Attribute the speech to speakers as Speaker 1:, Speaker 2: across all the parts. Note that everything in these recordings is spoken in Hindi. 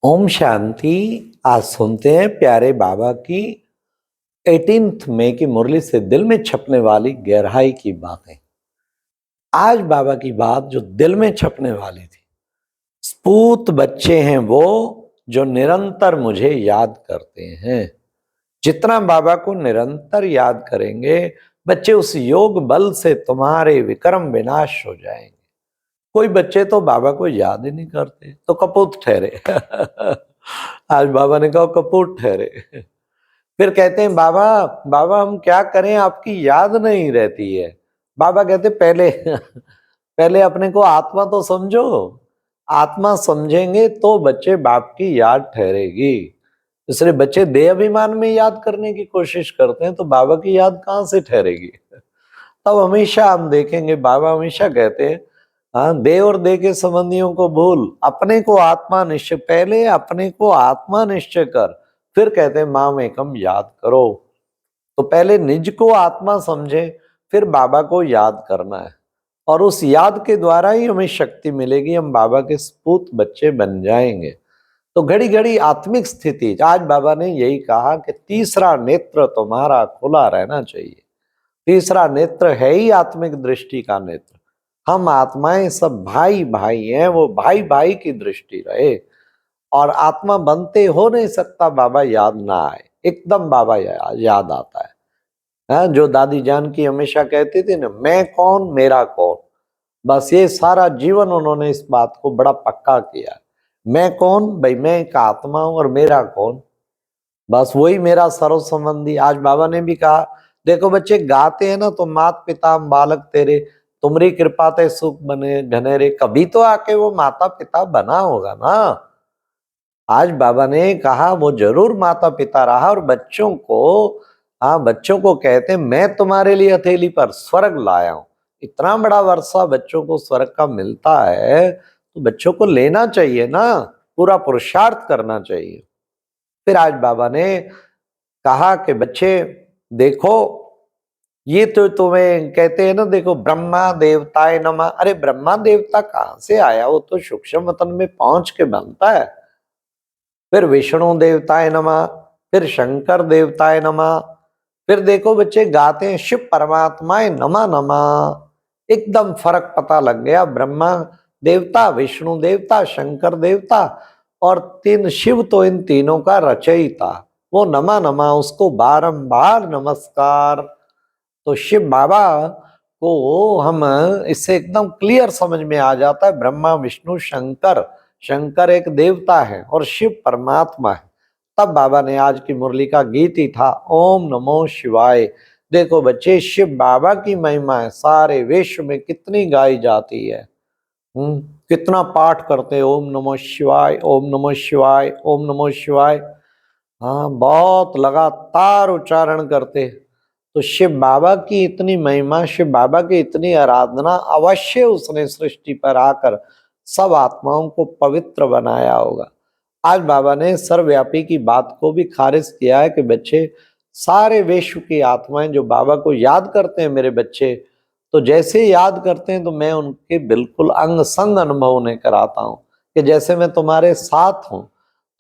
Speaker 1: ओम शांति। आज सुनते हैं प्यारे बाबा की 18 मई की मुरली से दिल में छपने वाली गहराई की बातें। आज बाबा की बात जो दिल में छपने वाली थी। स्पूत बच्चे हैं वो जो निरंतर मुझे याद करते हैं। जितना बाबा को निरंतर याद करेंगे बच्चे, उस योग बल से तुम्हारे विक्रम विनाश हो जाएंगे। कोई बच्चे तो बाबा को याद ही नहीं करते, तो कपूत ठहरे। आज बाबा ने कहा कपूत ठहरे। फिर कहते हैं बाबा, बाबा हम क्या करें, आपकी याद नहीं रहती है। बाबा कहते पहले पहले अपने को आत्मा तो समझो। आत्मा समझेंगे तो बच्चे बाप की याद ठहरेगी। इसलिए बच्चे देह अभिमान में याद करने की कोशिश करते हैं तो बाबा की याद कहाँ से ठहरेगी। तब हमेशा हम देखेंगे बाबा हमेशा कहते हैं, हाँ, दे और दे के संबंधियों को भूल, अपने को आत्मा निश्चय, पहले अपने को आत्मा निश्चय कर, फिर कहते हैं माम एकम याद करो। तो पहले निज को आत्मा समझे, फिर बाबा को याद करना है, और उस याद के द्वारा ही हमें शक्ति मिलेगी, हम बाबा के सपूत बच्चे बन जाएंगे। तो घड़ी घड़ी आत्मिक स्थिति, आज बाबा ने यही कहा कि तीसरा नेत्र तुम्हारा खुला रहना चाहिए। तीसरा नेत्र है ही आत्मिक दृष्टि का नेत्र। हम आत्माएं सब भाई भाई हैं, वो भाई भाई की दृष्टि रहे। और आत्मा बनते हो नहीं सकता बाबा याद ना आए, एकदम बाबा याद आता है। जो दादी जान की हमेशा कहती थी ना, मैं कौन मेरा कौन। बस ये सारा जीवन उन्होंने इस बात को बड़ा पक्का किया। मैं कौन भाई, मैं एक आत्मा हूं, और मेरा कौन, बस वही मेरा सर्व संबंधी। आज बाबा ने भी कहा, देखो बच्चे गाते हैं ना, तो मात पिता बालक तेरे, तुमरी कृपा ते सुख बने घनेरे, कभी तो आके वो माता पिता बना होगा ना। आज बाबा ने कहा वो जरूर माता पिता रहा, और बच्चों को, हाँ, बच्चों को कहते हैं मैं तुम्हारे लिए हथेली पर स्वर्ग लाया हूं। इतना बड़ा वर्षा बच्चों को स्वर्ग का मिलता है तो बच्चों को लेना चाहिए ना, पूरा पुरुषार्थ करना चाहिए। फिर आज बाबा ने कहा कि बच्चे देखो, ये तो तुम्हें कहते हैं ना, देखो ब्रह्मा देवताए नमः। अरे ब्रह्मा देवता कहाँ से आया, वो तो सूक्ष्म वतन में पहुंच के बनता है। फिर विष्णु देवताए नमः, फिर शंकर देवताए नमः, फिर देखो बच्चे गाते हैं शिव परमात्माए नमः नमः। एकदम फर्क पता लग गया। ब्रह्मा देवता, विष्णु देवता, शंकर देवता, और तीन शिव, तो इन तीनों का रचयिता वो नमः नमः, उसको बारंबार नमस्कार। तो शिव बाबा को हम इससे एकदम क्लियर समझ में आ जाता है, ब्रह्मा विष्णु शंकर, शंकर एक देवता है और शिव परमात्मा है। तब बाबा ने आज की मुरली का गीत ही था ओम नमो शिवाय। देखो बच्चे, शिव बाबा की महिमा है, सारे विश्व में कितनी गाई जाती है। कितना पाठ करते हैं, ओम नमो शिवाय, ओम नमो शिवाय, ओम नमो शिवाय। हाँ, बहुत लगातार उच्चारण करते। तो शिव बाबा की इतनी महिमा, शिव बाबा की इतनी आराधना, अवश्य उसने सृष्टि पर आकर सब आत्माओं को पवित्र बनाया होगा। आज बाबा ने सर्वव्यापी की बात को भी खारिज किया है कि बच्चे, सारे विश्व की आत्माएं जो बाबा को याद करते हैं मेरे बच्चे, तो जैसे याद करते हैं तो मैं उनके बिल्कुल अंग संग अनुभव उन्हें कराता हूँ कि जैसे मैं तुम्हारे साथ हूँ।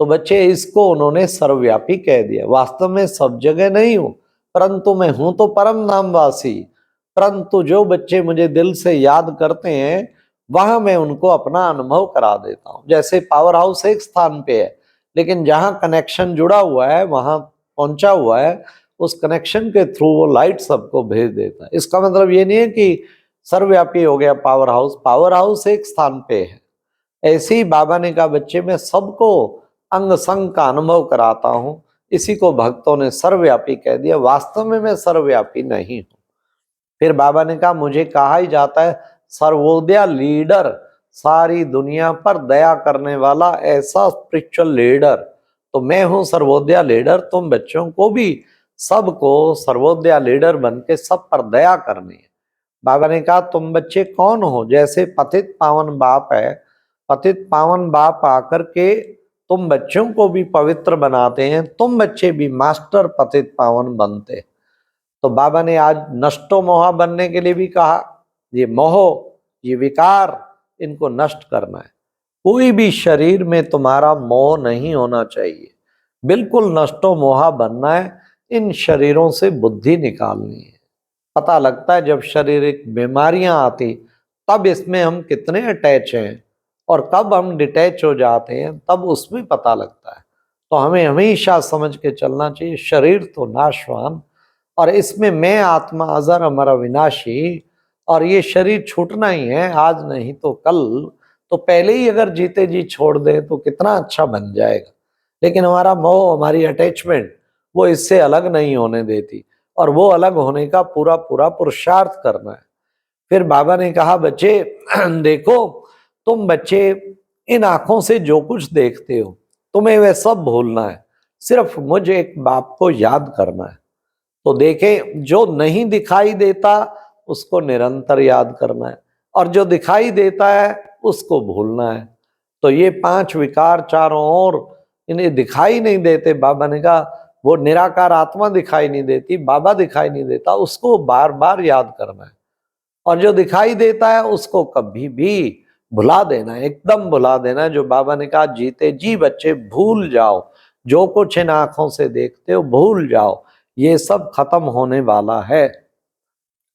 Speaker 1: तो बच्चे, इसको उन्होंने सर्वव्यापी कह दिया। वास्तव में सब जगह नहीं हूं, परंतु मैं हूं तो परम नामवासी। परंतु जो बच्चे मुझे दिल से याद करते हैं वहां मैं उनको अपना अनुभव करा देता हूं। जैसे पावर हाउस एक स्थान पे है, लेकिन जहां कनेक्शन जुड़ा हुआ है, वहां पहुंचा हुआ है, उस कनेक्शन के थ्रू वो लाइट सबको भेज देता है। इसका मतलब ये नहीं है कि सर्वव्यापी हो गया पावर हाउस। पावर हाउस एक स्थान पे है। ऐसे ही बाबा ने कहा बच्चे, मैं सबको अंग संग का अनुभव कराता हूं। इसी को भक्तों ने सर्वव्यापी कह दिया। वास्तव में मैं सर्वव्यापी नहीं हूं। फिर बाबा ने कहा मुझे कहा ही जाता है सर्वोदया लीडर, सारी दुनिया पर दया करने वाला ऐसा स्पिरिचुअल लीडर। तो मैं हूं सर्वोदया लीडर। तुम बच्चों को भी सबको सर्वोदया लीडर बन के सब पर दया करनी है। बाबा ने कहा तुम बच्चे कौन हो, जैसे पतित पावन बाप है, पतित पावन बाप आकर के तुम बच्चों को भी पवित्र बनाते हैं, तुम बच्चे भी मास्टर पतित पावन बनते। तो बाबा ने आज नष्टो मोहा बनने के लिए भी कहा, ये मोह, ये विकार, इनको नष्ट करना है। कोई भी शरीर में तुम्हारा मोह नहीं होना चाहिए, बिल्कुल नष्टो मोहा बनना है। इन शरीरों से बुद्धि निकालनी है। पता लगता है जब शारीरिक बीमारियां आती तब इसमें हम कितने अटैच हैं, और कब हम डिटैच हो जाते हैं तब उसमें पता लगता है। तो हमें हमेशा समझ के चलना चाहिए शरीर तो नाशवान, और इसमें मैं आत्मा अजर अमर अविनाशी, और ये शरीर छूटना ही है, आज नहीं तो कल। तो पहले ही अगर जीते जी छोड़ दे तो कितना अच्छा बन जाएगा। लेकिन हमारा मोह, हमारी अटैचमेंट वो इससे अलग नहीं होने देती, और वो अलग होने का पूरा पूरा पुरुषार्थ करना है। फिर बाबा ने कहा बच्चे देखो, तुम बच्चे इन आंखों से जो कुछ देखते हो तुम्हें वह सब भूलना है, सिर्फ मुझे एक बाप को याद करना है। तो देखे, जो नहीं दिखाई देता उसको निरंतर याद करना है, और जो दिखाई देता है उसको भूलना है। तो ये 5 विकार चारों ओर, इन्हें दिखाई नहीं देते। बाबा ने कहा वो निराकार आत्मा दिखाई नहीं देती, बाबा दिखाई नहीं देता, उसको बार बार याद करना है। और जो दिखाई देता है उसको कभी भी भुला देना है, एकदम भुला देना है। जो बाबा ने कहा जीते जी बच्चे भूल जाओ, जो कुछ इन आंखों से देखते हो भूल जाओ, ये सब खत्म होने वाला है।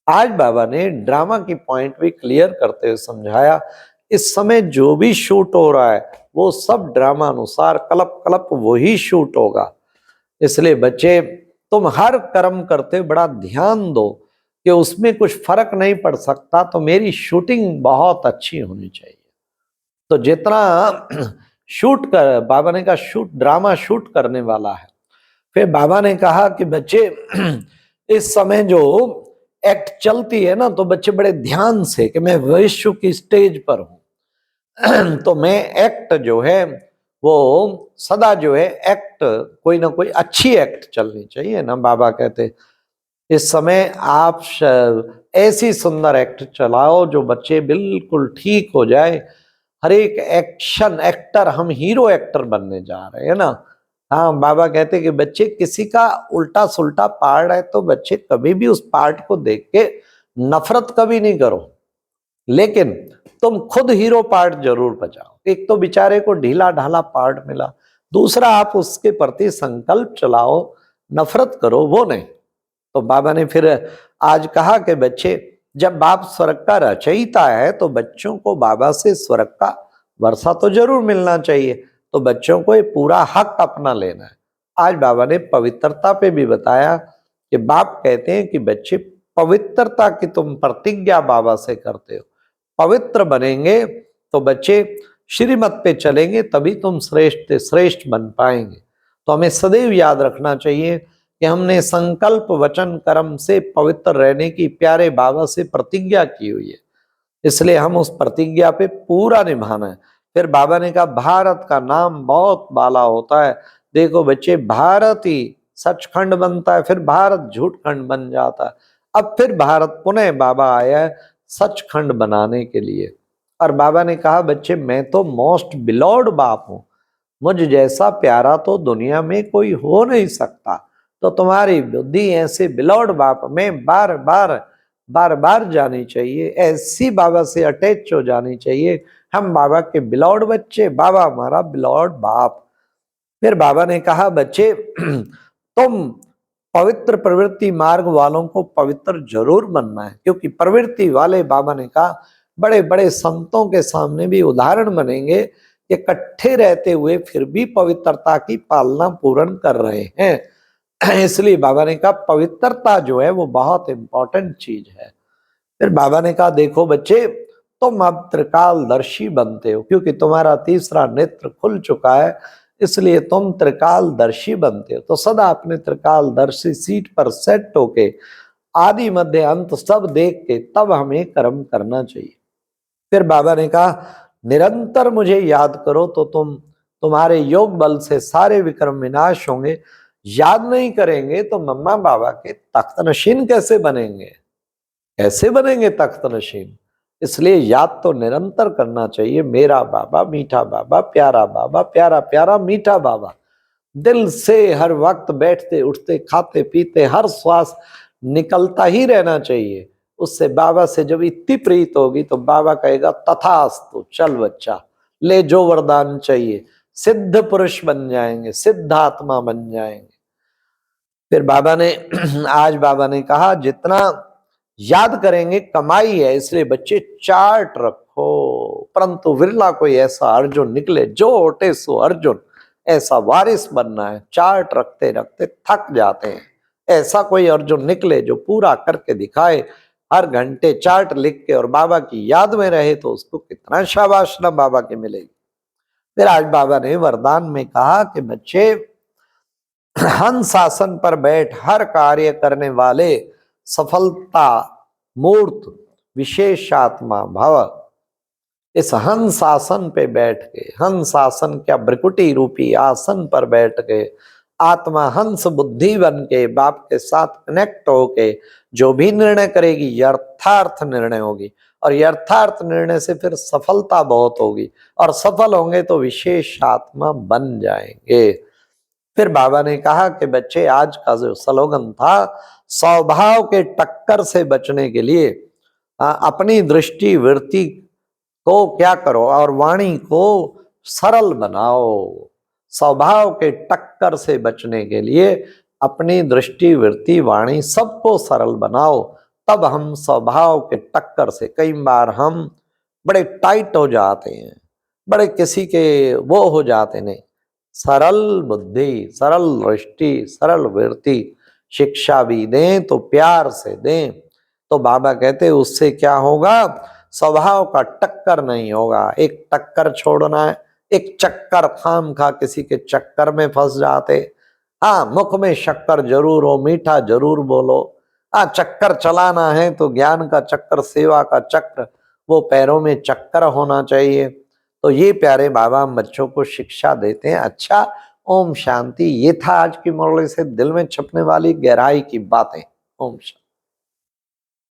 Speaker 1: आज बाबा ने ड्रामा की पॉइंट भी क्लियर करते हुए समझाया, इस समय जो भी शूट हो रहा है वो सब ड्रामा अनुसार कलप कलप वही शूट होगा। इसलिए बच्चे, तुम हर कर्म करते बड़ा ध्यान दो कि उसमें कुछ फर्क नहीं पड़ सकता, तो मेरी शूटिंग बहुत अच्छी होनी चाहिए। तो जितना शूट कर, बाबा ने कहा शूट, ड्रामा शूट करने वाला है। फिर बाबा ने कहा कि बच्चे इस समय जो एक्ट चलती है ना, तो बच्चे बड़े ध्यान से, कि मैं विश्व की स्टेज पर हूं तो मैं एक्ट जो है वो सदा जो है एक्ट, कोई ना कोई अच्छी एक्ट चलनी चाहिए ना। बाबा कहते इस समय आप ऐसी सुंदर एक्ट चलाओ जो बच्चे बिल्कुल ठीक हो जाए। हर एक एक्शन एक्टर, हम हीरो एक्टर बनने जा रहे हैं ना। हाँ, बाबा कहते कि बच्चे किसी का उल्टा सुल्टा पार्ट है तो बच्चे कभी भी उस पार्ट को देख के नफरत कभी नहीं करो, लेकिन तुम खुद हीरो पार्ट जरूर बजाओ। एक तो बेचारे को ढीला ढाला पार्ट मिला, दूसरा आप उसके प्रति संकल्प चलाओ, नफरत करो वो नहीं। तो बाबा ने फिर आज कहा कि बच्चे, जब बाप स्वर्ग का रचयिता है तो बच्चों को बाबा से स्वर्ग का वर्षा तो जरूर मिलना चाहिए। तो बच्चों को ये पूरा हक अपना लेना है। आज बाबा ने पवित्रता पे भी बताया कि बाप कहते हैं कि बच्चे, पवित्रता की तुम प्रतिज्ञा बाबा से करते हो, पवित्र बनेंगे तो बच्चे श्रीमत पे चलेंगे, तभी तुम श्रेष्ठ श्रेष्ठ बन पाएंगे। तो हमें सदैव याद रखना चाहिए कि हमने संकल्प वचन कर्म से पवित्र रहने की प्यारे बाबा से प्रतिज्ञा की हुई है, इसलिए हम उस प्रतिज्ञा पे पूरा निभाना है। फिर बाबा ने कहा भारत का नाम बहुत बाला होता है। देखो बच्चे, भारत ही सचखंड बनता है, फिर भारत झूठखंड बन जाता है। अब फिर भारत पुनः बाबा आया है सचखंड बनाने के लिए। और बाबा ने कहा बच्चे, मैं तो मोस्ट बिलोव्ड बाप हूं, मुझ जैसा प्यारा तो दुनिया में कोई हो नहीं सकता। तो तुम्हारी बुद्धि ऐसे बिलोव्ड बाप में बार बार जानी चाहिए, ऐसी बाबा से अटैच हो जानी चाहिए। हम बाबा के बिलोव्ड बच्चे, बाबा हमारा बिलोव्ड बाप। फिर बाबा ने कहा बच्चे तुम पवित्र प्रवृत्ति मार्ग वालों को पवित्र जरूर बनना है, क्योंकि प्रवृत्ति वाले, बाबा ने कहा, बड़े बड़े संतों के सामने भी उदाहरण बनेंगे, इकट्ठे रहते हुए फिर भी पवित्रता की पालना पूर्ण कर रहे हैं। इसलिए बाबा ने कहा पवित्रता जो है वो बहुत इंपॉर्टेंट चीज है। फिर बाबा ने कहा देखो बच्चे, तुम अब त्रिकालदर्शी बनते हो, क्योंकि तुम्हारा तीसरा नेत्र खुल चुका है, इसलिए तुम त्रिकालदर्शी बनते हो। तो सदा अपने त्रिकालदर्शी सीट पर सेट होके आदि मध्य अंत सब देख के तब हमें कर्म करना चाहिए। फिर बाबा ने कहा निरंतर मुझे याद करो तो तुम्हारे योग बल से सारे विक्रम विनाश होंगे। याद नहीं करेंगे तो मम्मा बाबा के तख्त नशीन कैसे बनेंगे, कैसे बनेंगे तख्त नशीन। इसलिए याद तो निरंतर करना चाहिए, मेरा बाबा मीठा बाबा, प्यारा बाबा, प्यारा प्यारा मीठा बाबा। दिल से हर वक्त बैठते उठते खाते पीते हर श्वास निकलता ही रहना चाहिए। उससे बाबा से जब इतनी प्रीत होगी तो बाबा कहेगा तथास्तु, चल बच्चा ले जो वरदान चाहिए, सिद्ध पुरुष बन जाएंगे, सिद्ध आत्मा बन जाएंगे। फिर बाबा ने आज बाबा ने कहा जितना याद करेंगे कमाई है, इसलिए बच्चे चार्ट रखो, परंतु विरला कोई ऐसा अर्जुन निकले जो होटे सो अर्जुन, ऐसा वारिस बनना है। चार्ट रखते रखते थक जाते हैं, ऐसा कोई अर्जुन निकले जो पूरा करके दिखाए, हर घंटे चार्ट लिख के और बाबा की याद में रहे, तो उसको कितना शाबाश बाबा की मिलेगी। फिर आज बाबा ने वरदान में कहा कि बच्चे हंस आसन पर बैठ हर कार्य करने वाले सफलता मूर्त विशेष आत्मा भव। इस हंस आसन पे बैठ के, हंस आसन क्या भ्रिकुटी रूपी आसन पर बैठ के आत्मा हंस बुद्धि बन के बाप के साथ कनेक्ट होके जो भी निर्णय करेगी यथार्थ निर्णय होगी, और यथार्थ निर्णय से फिर सफलता बहुत होगी, और सफल होंगे तो विशेष आत्मा बन जाएंगे। फिर बाबा ने कहा कि बच्चे आज का जो स्लोगन था, स्वभाव के टक्कर से बचने के लिए अपनी दृष्टि वृत्ति को क्या करो और वाणी को सरल बनाओ। स्वभाव के टक्कर से बचने के लिए अपनी दृष्टि वृत्ति वाणी सबको सरल बनाओ, तब हम स्वभाव के टक्कर से, कई बार हम बड़े टाइट हो जाते हैं, बड़े किसी के वो हो जाते नहीं। सरल बुद्धि, सरल दृष्टि, सरल वृत्ति, शिक्षा भी दें तो प्यार से दें, तो बाबा कहते उससे क्या होगा, स्वभाव का टक्कर नहीं होगा। एक टक्कर छोड़ना है, एक चक्कर खाम खा किसी के चक्कर में फंस जाते। हाँ, मुख में शक्कर जरूर हो, मीठा जरूर बोलो। हाँ, चक्कर चलाना है तो ज्ञान का चक्कर, सेवा का चक्र, वो पैरों में चक्कर होना चाहिए। तो ये प्यारे बाबा हम बच्चों को शिक्षा देते हैं। अच्छा, ओम शांति। ये था आज की मुरली से दिल में छपने वाली गहराई की बातें। ओम शांति।